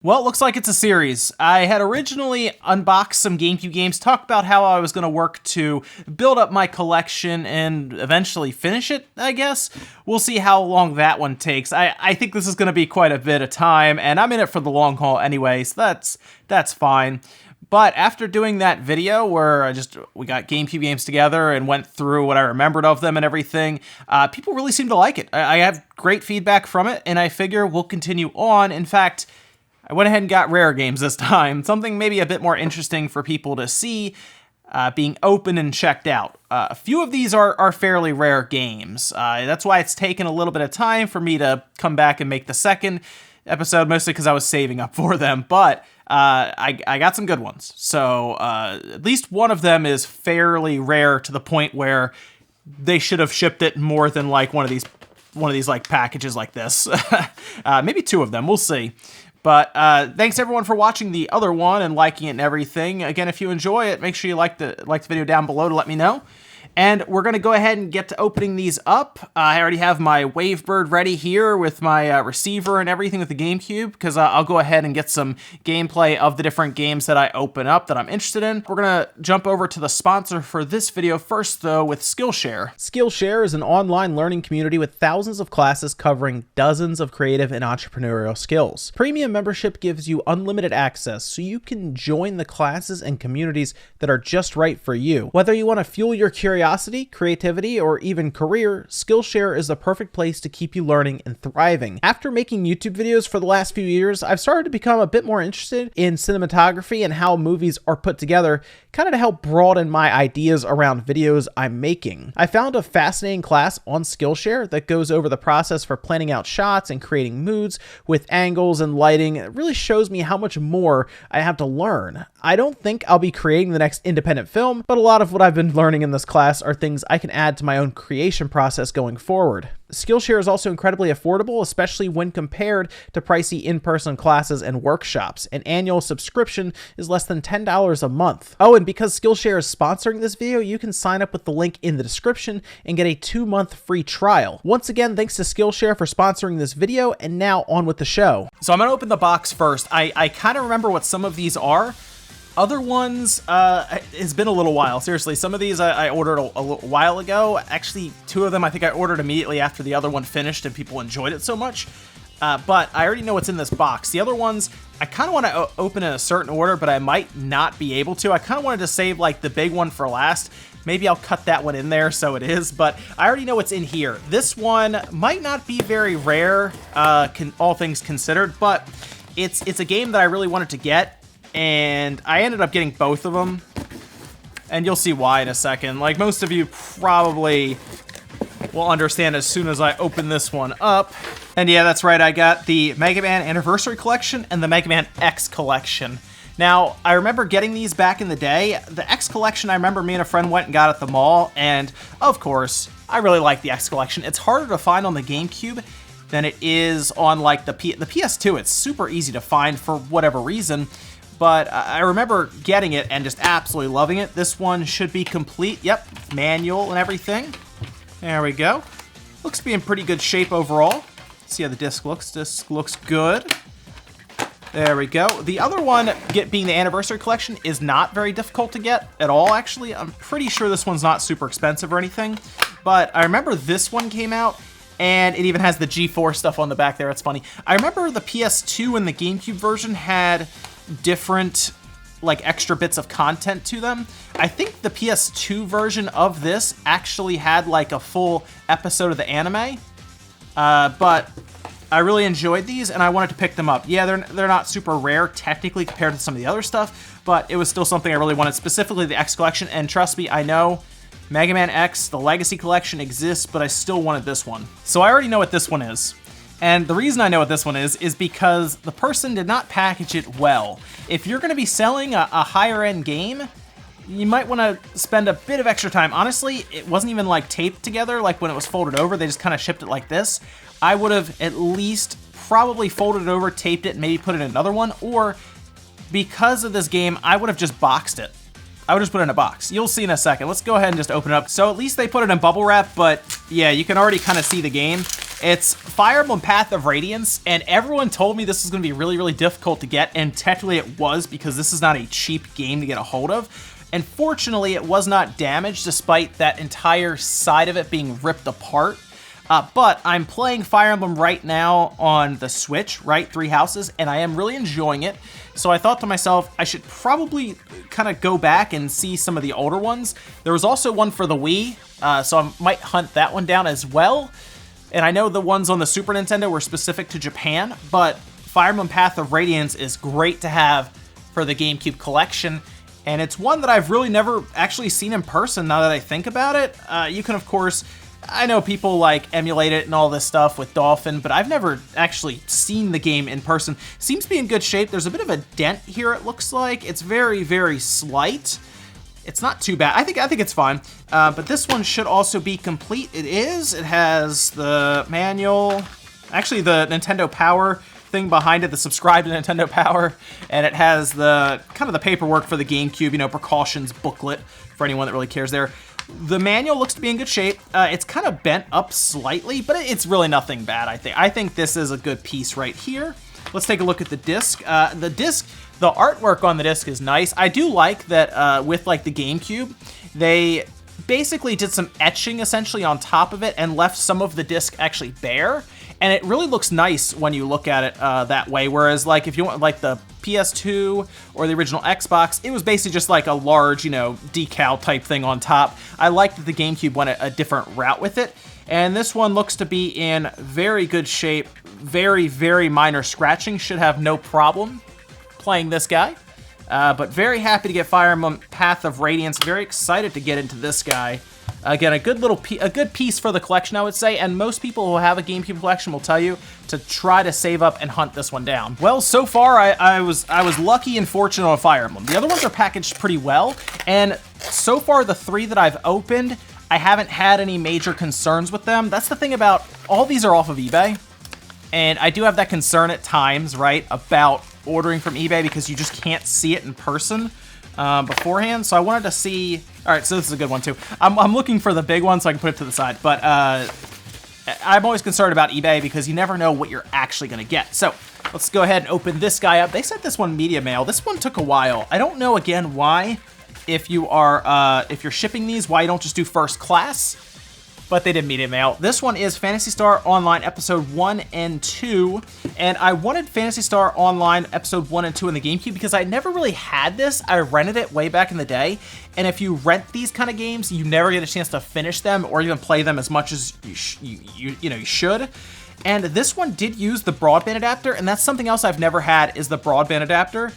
Well, it looks like it's a series. I had originally unboxed some GameCube games, talked about how I was going to work to build up my collection and eventually finish it, I guess. We'll see how long that one takes. I think this is going to be quite a bit of time, and I'm in it for the long haul anyway, so that's fine. But after doing that video where we got GameCube games together and went through what I remembered of them and everything, people really seem to like it. I have great feedback from it, and I figure we'll continue on. In fact, I went ahead and got rare games this time, something maybe a bit more interesting for people to see being open and checked out. A few of these are fairly rare games. That's why it's taken a little bit of time for me to come back and make the second episode, mostly because I was saving up for them, but I got some good ones. So at least one of them is fairly rare to the point where they should have shipped it more than like one of these like packages like this. Maybe two of them, we'll see. But thanks everyone for watching the other one and liking it and everything. Again, if you enjoy it, make sure you like the video down below to let me know. And we're going to go ahead and get to opening these up. I already have my Wavebird ready here with my receiver and everything with the GameCube, because I'll go ahead and get some gameplay of the different games that I open up that I'm interested in. We're going to jump over to the sponsor for this video first, though, with Skillshare. Skillshare is an online learning community with thousands of classes covering dozens of creative and entrepreneurial skills. Premium membership gives you unlimited access, so you can join the classes and communities that are just right for you. Whether you want to fuel your curiosity, creativity, or even career, Skillshare is the perfect place to keep you learning and thriving. After making YouTube videos for the last few years, I've started to become a bit more interested in cinematography and how movies are put together, kind of to help broaden my ideas around videos I'm making. I found a fascinating class on Skillshare that goes over the process for planning out shots and creating moods with angles and lighting. It really shows me how much more I have to learn. I don't think I'll be creating the next independent film, but a lot of what I've been learning in this class are things I can add to my own creation process going forward. Skillshare is also incredibly affordable, especially when compared to pricey in-person classes and workshops. An annual subscription is less than $10 a month. Oh, and because Skillshare is sponsoring this video, you can sign up with the link in the description and get a 2-month free trial. Once again, thanks to Skillshare for sponsoring this video, and now on with the show. So I'm gonna open the box first. I kind of remember what some of these are. Other ones, it's been a little while. Seriously, some of these I ordered a little while ago. Actually, two of them I think I ordered immediately after the other one finished and people enjoyed it so much. But I already know what's in this box. The other ones, I kind of want to open in a certain order, but I might not be able to. I kind of wanted to save like the big one for last. Maybe I'll cut that one in there so it is, but I already know what's in here. This one might not be very rare, all things considered, but it's a game that I really wanted to get. And I ended up getting both of them, and you'll see why in a second. Like most of you probably will understand as soon as I open this one up. And yeah, that's right, I got the Mega Man Anniversary Collection and the Mega Man X Collection. Now, I remember getting these back in the day. The X Collection, I remember me and a friend went and got at the mall, and of course, I really like the X Collection. It's harder to find on the GameCube than it is on like the PS2. It's super easy to find for whatever reason. But I remember getting it and just absolutely loving it. This one should be complete. Yep, manual and everything. There we go. Looks to be in pretty good shape overall. See how the disc looks. Disc looks good. There we go. The other one, being the Anniversary Collection, is not very difficult to get at all, actually. I'm pretty sure this one's not super expensive or anything. But I remember this one came out, and it even has the G4 stuff on the back there. It's funny. I remember the PS2 and the GameCube version had different like extra bits of content to them. I think the PS2 version of this actually had like a full episode of the anime, but I really enjoyed these and I wanted to pick them up. Yeah, they're not super rare technically compared to some of the other stuff, but it was still something I really wanted, specifically the X Collection. And trust me, I know Mega Man X, the Legacy Collection exists, but I still wanted this one. So I already know what this one is. And the reason I know what this one is because the person did not package it well. If you're going to be selling a higher end game, you might want to spend a bit of extra time. Honestly, it wasn't even like taped together, like when it was folded over, they just kind of shipped it like this. I would have at least probably folded it over, taped it, and maybe put it in another one, or because of this game, I would have just boxed it. I would just put it in a box. You'll see in a second. Let's go ahead and just open it up. So at least they put it in bubble wrap, but yeah, you can already kind of see the game. It's Fire Emblem Path of Radiance, and everyone told me this was going to be really, really difficult to get, and technically it was, because this is not a cheap game to get a hold of. And fortunately, it was not damaged, despite that entire side of it being ripped apart. But I'm playing Fire Emblem right now on the Switch, right? 3 Houses, and I am really enjoying it. So I thought to myself, I should probably kind of go back and see some of the older ones. There was also one for the Wii, so I might hunt that one down as well. And I know the ones on the Super Nintendo were specific to Japan, but Fire Emblem Path of Radiance is great to have for the GameCube collection. And it's one that I've really never actually seen in person now that I think about it. You can, of course, I know people like emulate it and all this stuff with Dolphin, but I've never actually seen the game in person. Seems to be in good shape. There's a bit of a dent here, it looks like. It's very, very slight. It's not too bad. I think it's fine. But this one should also be complete. It is. It has the manual, actually the Nintendo Power thing behind it, the subscribe to Nintendo Power, and it has the kind of the paperwork for the GameCube, you know, precautions booklet for anyone that really cares there. The manual looks to be in good shape. It's kind of bent up slightly, but it's really nothing bad, I think. I think this is a good piece right here. Let's take a look at the disc. The artwork on the disc is nice. I do like that with like the GameCube, they basically did some etching essentially on top of it and left some of the disc actually bare. And it really looks nice when you look at it that way. Whereas like if you want like the PS2 or the original Xbox, it was basically just like a large, you know, decal type thing on top. I like that the GameCube went a different route with it. And this one looks to be in very good shape. Very, very minor scratching. Should have no problem playing this guy. But very happy to get Fire Emblem Path of Radiance. Very excited to get into this guy. Again, a good piece for the collection, I would say, and most people who have a GameCube collection will tell you to try to save up and hunt this one down. Well, so far I was lucky and fortunate on Fire Emblem. The other ones are packaged pretty well, and so far the 3 that I've opened, I haven't had any major concerns with them. That's the thing about all these are off of eBay, and I do have that concern at times, right, about ordering from eBay because you just can't see it in person beforehand. So I wanted to see. All right, so this is a good one too. I'm looking for the big one so I can put it to the side. But I'm always concerned about eBay because you never know what you're actually going to get. So let's go ahead and open this guy up. They sent this one media mail. This one took a while. I don't know again why. If you're shipping these, why you don't just do first class? But they did media mail. This one is Phantasy Star Online Episode 1 and 2. And I wanted Phantasy Star Online Episode 1 and 2 in the GameCube because I never really had this. I rented it way back in the day. And if you rent these kind of games, you never get a chance to finish them or even play them as much as you should. And this one did use the broadband adapter, and that's something else I've never had is the broadband adapter.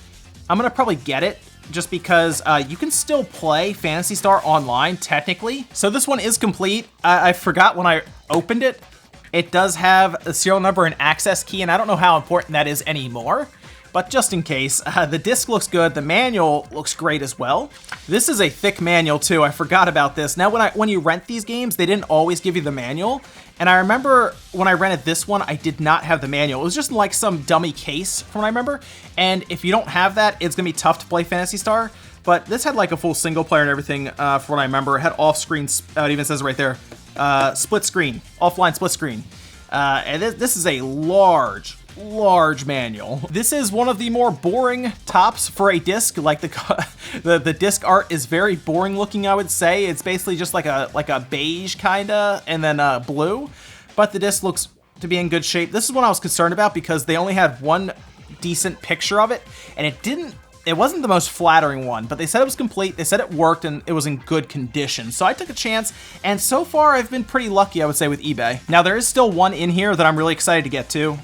I'm gonna probably get it just because you can still play Phantasy Star Online, technically. So this one is complete. I forgot when I opened it, it does have a serial number and access key, and I don't know how important that is anymore. But just in case, the disc looks good. The manual looks great as well. This is a thick manual too. I forgot about this. Now, when you rent these games, they didn't always give you the manual. And I remember when I rented this one, I did not have the manual. It was just like some dummy case from what I remember. And if you don't have that, it's gonna be tough to play Phantasy Star. But this had like a full single player and everything from what I remember. It had off-screen, it even says right there, split screen, offline split screen. And this is a large manual. This is one of the more boring tops for a disc. Like the disc art is very boring looking, I would say. It's basically just like a beige kinda, and then blue. But the disc looks to be in good shape. This is one I was concerned about because they only had one decent picture of it, and it wasn't the most flattering one, but they said it was complete, they said it worked, and it was in good condition. So I took a chance, and so far I've been pretty lucky, I would say, with eBay. Now there is still one in here that I'm really excited to get to,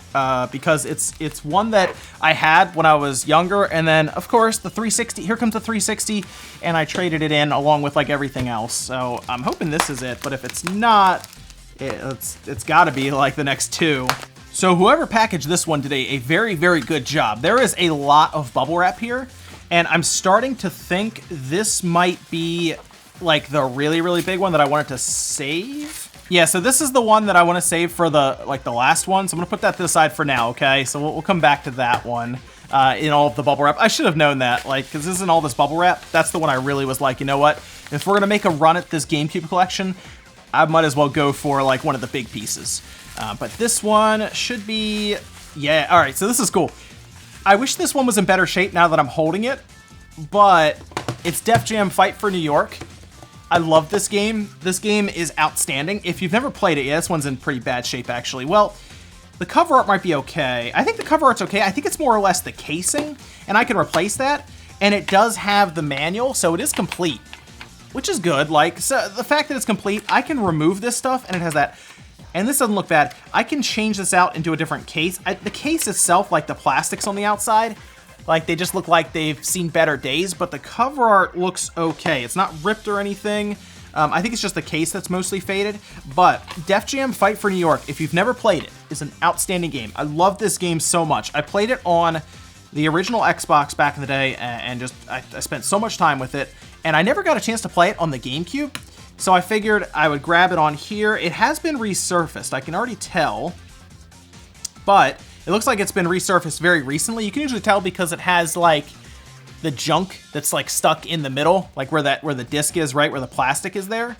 because it's one that I had when I was younger, and then of course the 360, here comes the 360, and I traded it in along with like everything else. So I'm hoping this is it, but if it's not, it's gotta be like the next two. So whoever packaged this one did a very, very good job. There is a lot of bubble wrap here, and I'm starting to think this might be like the really, really big one that I wanted to save. Yeah, so this is the one that I want to save for the last one. So I'm gonna put that to the side for now, okay? So we'll come back to that one in all of the bubble wrap. I should have known that, like, because this isn't all this bubble wrap. That's the one I really was like, you know what? If we're gonna make a run at this GameCube collection, I might as well go for like one of the big pieces. But this one should be, yeah, all right, so this is cool. I wish this one was in better shape now that I'm holding it, but it's Def Jam Fight for New York. I love this game. This game is outstanding. If you've never played it, yeah, this one's in pretty bad shape, actually. Well, the cover art might be okay. I think the cover art's okay. I think it's more or less the casing, and I can replace that. And it does have the manual, so it is complete, which is good. Like, so the fact that it's complete, I can remove this stuff, and it has that. And this doesn't look bad. I can change this out into a different case. The case itself, like the plastics on the outside, like they just look like they've seen better days, but the cover art looks okay. It's not ripped or anything. I think it's just the case that's mostly faded, but Def Jam Fight for New York, if you've never played it, is an outstanding game. I love this game so much. I played it on the original Xbox back in the day, and just I spent so much time with it, and I never got a chance to play it on the GameCube. So I figured I would grab it on here. It has been resurfaced, I can already tell, but it looks like it's been resurfaced very recently. You can usually tell because it has like the junk that's like stuck in the middle, like where the disc is, right where the plastic is there.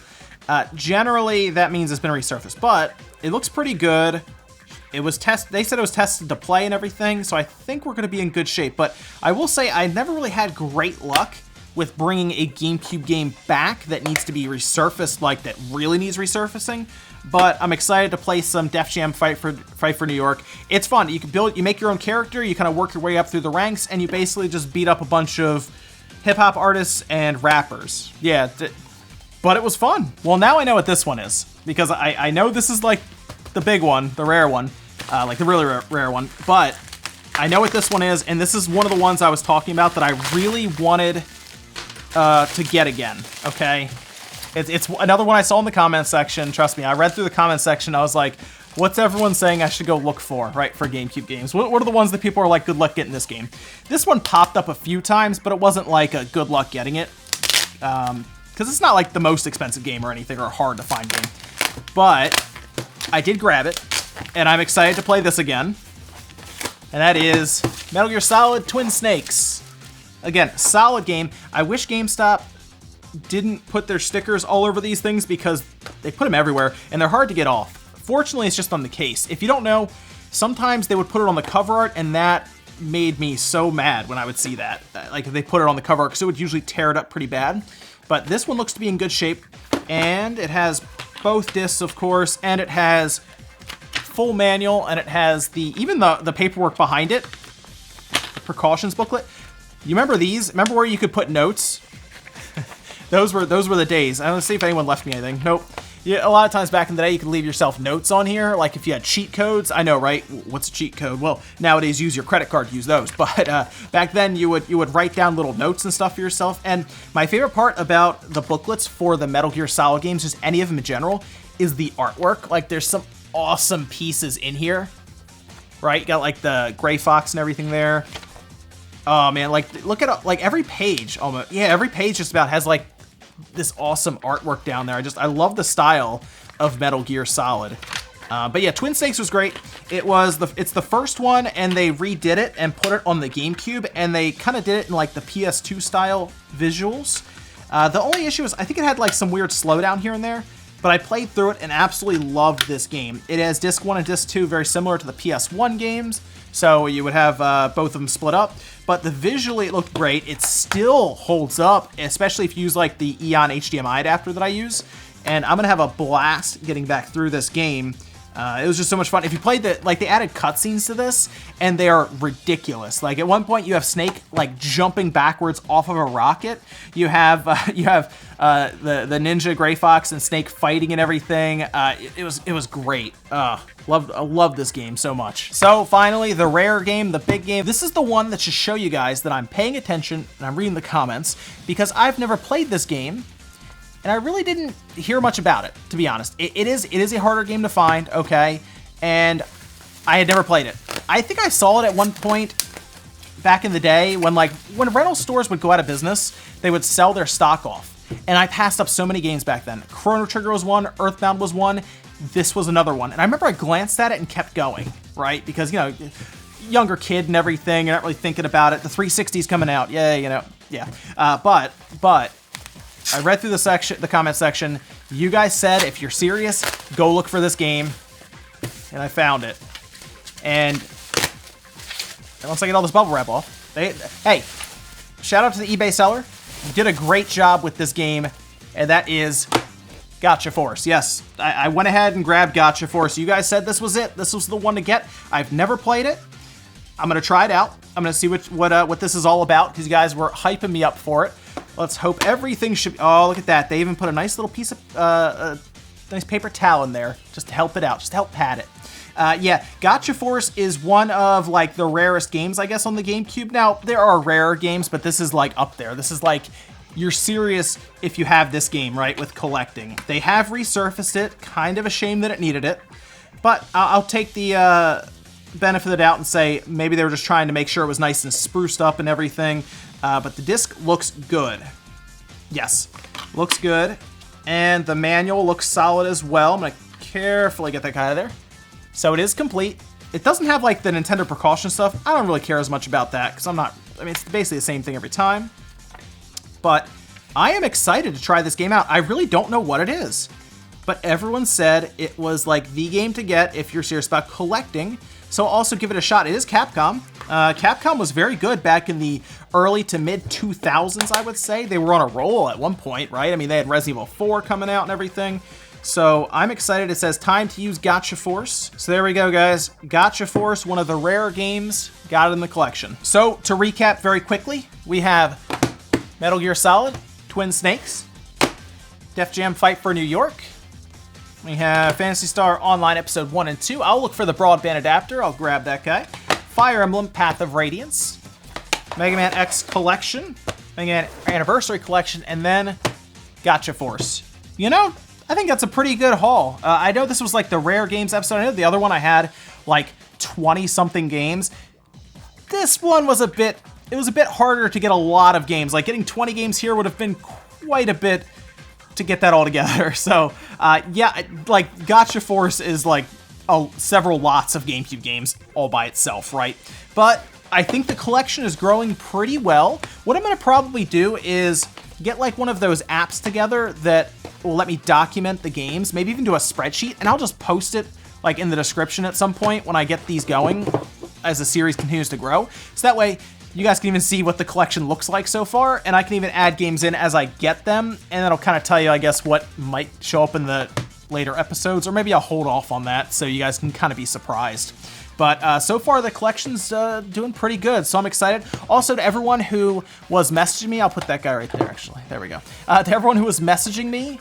Generally, that means it's been resurfaced, but it looks pretty good. It was they said it was tested to play and everything, so I think we're gonna be in good shape. But I will say I never really had great luck with bringing a GameCube game back that needs to be resurfaced, like that really needs resurfacing. But I'm excited to play some Def Jam Fight for New York. It's fun. You can you make your own character, you kind of work your way up through the ranks, and you basically just beat up a bunch of hip-hop artists and rappers. Yeah, but it was fun. Well, now I know what this one is, because I know this is like the big one, the rare one, like the really rare one, but I know what this one is, and this is one of the ones I was talking about that I really wanted to get again, okay? It's another one I saw in the comments section. Trust me, I read through the comments section. I was like, what's everyone saying I should go look for, right, for GameCube games? What are the ones that people are like, good luck getting this game? This one popped up a few times, but it wasn't like a good luck getting it. Because it's not like the most expensive game or anything, or a hard to find game. But I did grab it, and I'm excited to play this again. And that is Metal Gear Solid Twin Snakes. Again, solid game. I wish GameStop didn't put their stickers all over these things, because they put them everywhere and they're hard to get off. Fortunately, it's just on the case. If you don't know, sometimes they would put it on the cover art, and that made me so mad when I would see that. Like if they put it on the cover art, because it would usually tear it up pretty bad. But this one looks to be in good shape, and it has both discs, of course, and it has full manual, and it has even the paperwork behind it, the precautions booklet. You remember these? Remember where you could put notes? Those were the days. Let's see if anyone left me anything. Nope. Yeah, a lot of times back in the day, you could leave yourself notes on here, like if you had cheat codes. I know, right? What's a cheat code? Well, nowadays, use your credit card to use those. But back then, you would write down little notes and stuff for yourself. And my favorite part about the booklets for the Metal Gear Solid games, just any of them in general, is the artwork. Like, there's some awesome pieces in here, right? You got like the Gray Fox and everything there. Oh man, like look at like every page almost. Yeah, every page just about has like this awesome artwork down there. I love the style of Metal Gear Solid. But yeah, Twin Snakes was great. It's the first one, and they redid it and put it on the GameCube, and they kind of did it in like the PS2 style visuals. The only issue is I think it had like some weird slowdown here and there, but I played through it and absolutely loved this game. It has Disc 1 and Disc 2, very similar to the PS1 games, so you would have both of them split up. But visually it looked great. It still holds up, especially if you use like the Eon HDMI adapter that I use. And I'm gonna have a blast getting back through this game. It was just so much fun. If you played they added cutscenes to this, and they are ridiculous. Like at one point, you have Snake like jumping backwards off of a rocket. You have the ninja Gray Fox and Snake fighting and everything. It was great. I love this game so much. So finally, the rare game, the big game. This is the one that should show you guys that I'm paying attention and I'm reading the comments, because I've never played this game. And I really didn't hear much about it, to be honest. It is a harder game to find, okay? And I had never played it. I think I saw it at one point back in the day when rental stores would go out of business, they would sell their stock off. And I passed up so many games back then. Chrono Trigger was one, Earthbound was one, this was another one. And I remember I glanced at it and kept going, right? Because, you know, younger kid and everything, you're not really thinking about it. The 360's coming out, yeah, you know, yeah. But I read through the comment section. You guys said if you're serious, go look for this game. and I found it. And once I get all this bubble wrap off, hey, shout out to the eBay seller. You did a great job with this game, and that is Gotcha Force. Yes, I went ahead and grabbed Gotcha Force. You guys said this was it. This was the one to get. I've never played it. I'm gonna try it out. I'm gonna see what this is all about, because you guys were hyping me up for it. Let's hope everything should be... Oh, look at that. They even put a nice little piece of... nice paper towel in there, just to help it out, just to help pad it. Yeah, Gotcha Force is one of, like, the rarest games, I guess, on the GameCube. Now, there are rarer games, but this is, like, up there. This is, like, you're serious if you have this game, right, with collecting. They have resurfaced it. Kind of a shame that it needed it. But I'll take the benefit of the doubt and say maybe they were just trying to make sure it was nice and spruced up and everything. But the disc looks good. Yes, looks good. And the manual looks solid as well. I'm going to carefully get that guy out of there. So it is complete. It doesn't have, like, the Nintendo precaution stuff. I don't really care as much about that, because it's basically the same thing every time. But I am excited to try this game out. I really don't know what it is. But everyone said it was, like, the game to get if you're serious about collecting. So also give it a shot. It is Capcom. Capcom was very good back in the early to mid 2000s, I would say. They were on a roll at one point, right? I mean, they had Resident Evil 4 coming out and everything. So I'm excited. It says time to use Gotcha Force. So there we go, guys. Gotcha Force, one of the rare games, got it in the collection. So to recap very quickly, we have Metal Gear Solid, Twin Snakes, Def Jam Fight for New York. We have Phantasy Star Online Episode 1 and 2. I'll look for the broadband adapter. I'll grab that guy. Fire Emblem Path of Radiance. Mega Man X Collection. Mega Man Anniversary Collection. And then Gotcha Force. You know, I think that's a pretty good haul. I know this was like the rare games episode. I know the other one I had like 20-something games. This one was a bit harder to get a lot of games. Like getting 20 games here would have been quite a bit to get that all together. So yeah, like Gotcha Force is like several lots of GameCube games all by itself, right? But I think the collection is growing pretty well. What I'm gonna probably do is get like one of those apps together that will let me document the games, maybe even do a spreadsheet, and I'll just post it like in the description at some point when I get these going as the series continues to grow. So that way you guys can even see what the collection looks like so far, and I can even add games in as I get them, and that'll kind of tell you, I guess, what might show up in the later episodes, or maybe I'll hold off on that so you guys can kind of be surprised. But so far, the collection's doing pretty good, so I'm excited. Also, to everyone who was messaging me, I'll put that guy right there, actually. There we go. To everyone who was messaging me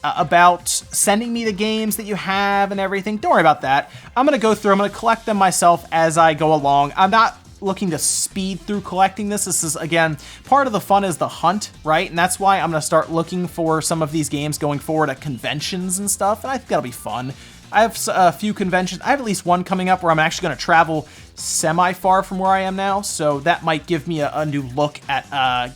about sending me the games that you have and everything, don't worry about that. I'm going to go through, I'm going to collect them myself as I go along. I'm not looking to speed through collecting this. This is, again, part of the fun is the hunt, right? And that's why I'm going to start looking for some of these games going forward at conventions and stuff, and I think that'll be fun. I have a few conventions. I have at least one coming up where I'm actually going to travel semi-far from where I am now, so that might give me a new look at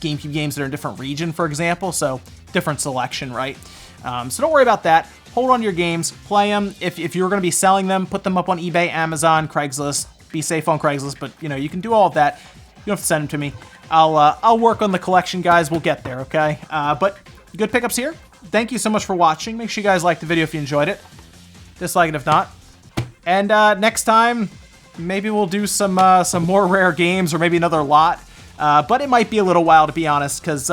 GameCube games that are in a different region, for example, so different selection, right? So don't worry about that. Hold on to your games, play them. If you're going to be selling them, put them up on eBay, Amazon, Craigslist. Be safe on Craigslist, but you know, you can do all of that. You don't have to send them to me. I'll work on the collection, guys. We'll get there, okay? But good pickups here. Thank you so much for watching. Make sure you guys like the video if you enjoyed it. Dislike it if not. And next time, maybe we'll do some more rare games, or maybe another lot. But it might be a little while, to be honest, because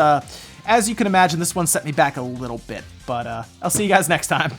as you can imagine, this one set me back a little bit. But I'll see you guys next time.